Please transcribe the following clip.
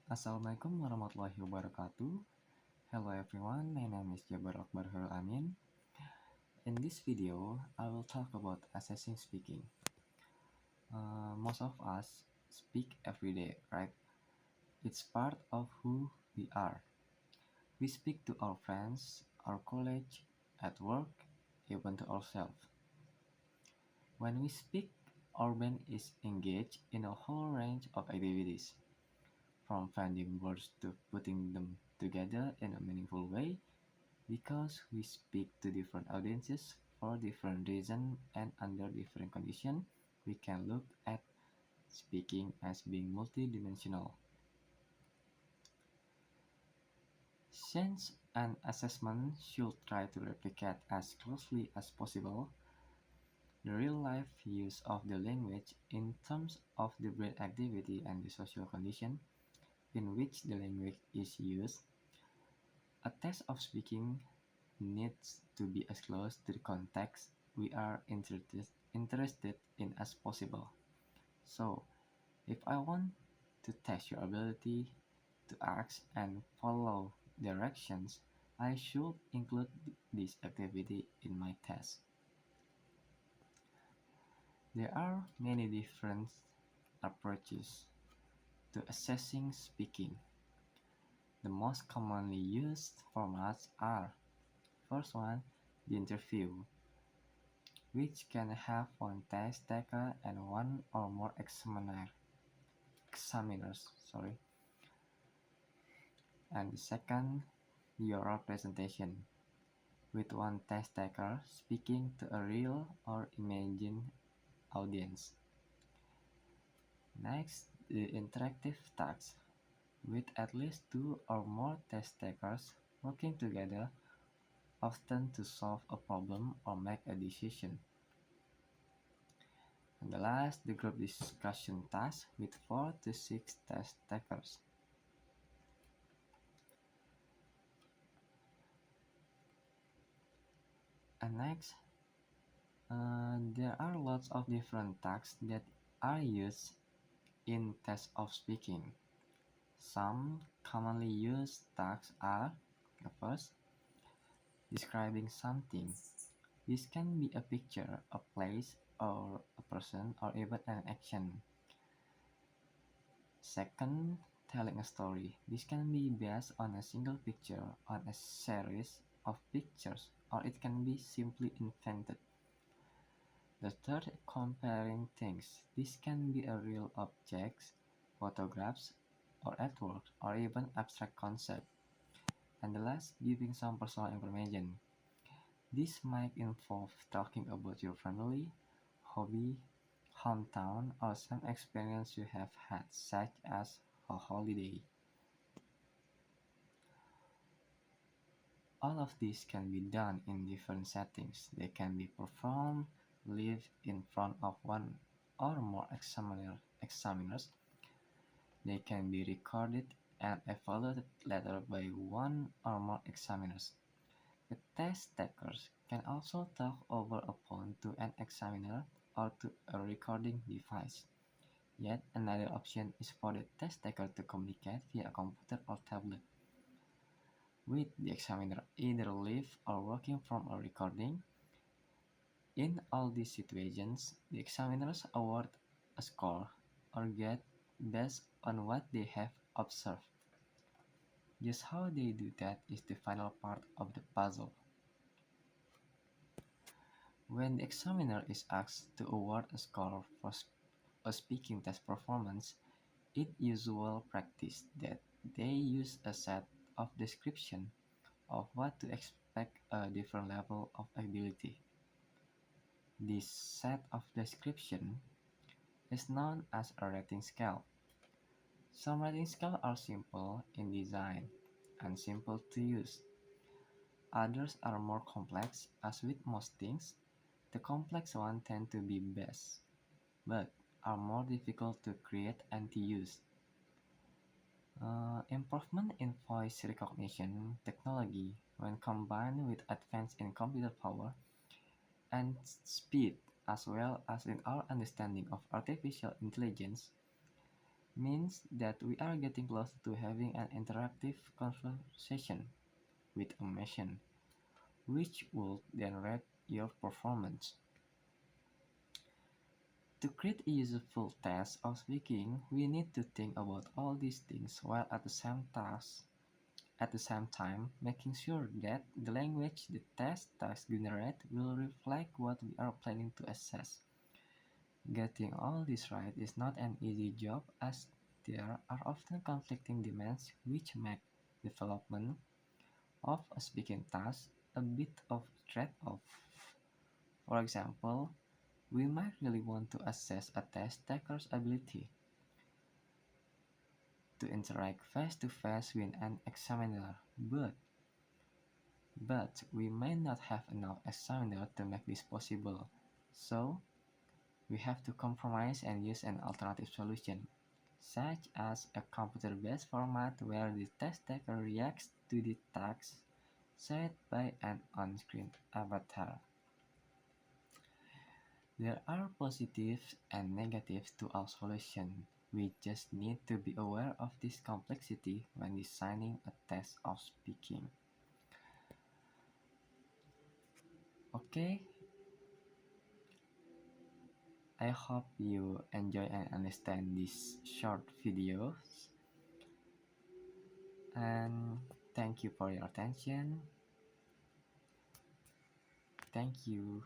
Assalamualaikum warahmatullahi wabarakatuh. Hello everyone, my name is Jabarul Akbar. In this video, I will talk about assessing speaking. Most of us speak every day, right? It's part of who we are. We speak to our friends, our colleagues, at work, even to ourselves. When we speak, our brain is engaged in a whole range of activities, from finding words to putting them together in a meaningful way. Because we speak to different audiences for different reasons and under different conditions, we can look at speaking as being multidimensional. Since an assessment should try to replicate as closely as possible the real-life use of the language in terms of the brain activity and the social condition in which the language is used, a test of speaking needs to be as close to the context we are interested in as possible. So, if I want to test your ability to ask and follow directions, I should include this activity in my test. There are many different approaches to assessing speaking. The most commonly used formats are: first one, the interview, which can have one test taker and one or more examiners. And the second, the oral presentation, with one test taker speaking to a real or imagined audience. Next, the interactive task, with at least two or more test takers working together, often to solve a problem or make a decision. And the last, the group discussion task, with 4 to 6 test takers. And next, there are lots of different tasks that are used in tests of speaking. Some commonly used tasks are: the first, describing something. This can be a picture, a place, or a person, or even an action. Second, telling a story. This can be based on a single picture, on a series of pictures, or it can be simply invented. The third, comparing things. This can be a real objects, photographs, or artwork, or even abstract concept. And the last, giving some personal information. This might involve talking about your family, hobby, hometown, or some experience you have had, such as a holiday. All of these can be done in different settings. They can be performed live in front of one or more examiners. They can be recorded and evaluated later by one or more examiners. The test takers can also talk over a phone to an examiner or to a recording device. Yet another option is for the test taker to communicate via a computer or tablet with the examiner, either live or working from a recording. In all these situations, the examiners award a score or grade based on what they have observed. Just how they do that is the final part of the puzzle. When the examiner is asked to award a score for a speaking test performance, it usual practice that they use a set of description of what to expect a different level of ability. This set of description is known as a rating scale. Some rating scales are simple in design and simple to use. Others are more complex, as with most things. The complex ones tend to be best, but are more difficult to create and to use. Improvement in voice recognition technology, when combined with advance in computer power and speed, as well as in our understanding of artificial intelligence, means that we are getting close to having an interactive conversation with a machine, which will then rate your performance. To create a useful test of speaking, we need to think about all these things while at the same time making sure that the language the test generate will reflect what we are planning to assess. Getting all this right is not an easy job as there are often conflicting demands which make development of a speaking task a bit of trade-off. For example, we might really want to assess a test taker's ability to interact face-to-face with an examiner, but we may not have enough examiner to make this possible. So, we have to compromise and use an alternative solution, such as a computer-based format where the test taker reacts to the text said by an on-screen avatar. There are positives and negatives to our solution. We just need to be aware of this complexity when designing a test of speaking. Okay, I hope you enjoy and understand these short videos, and thank you for your attention. Thank you.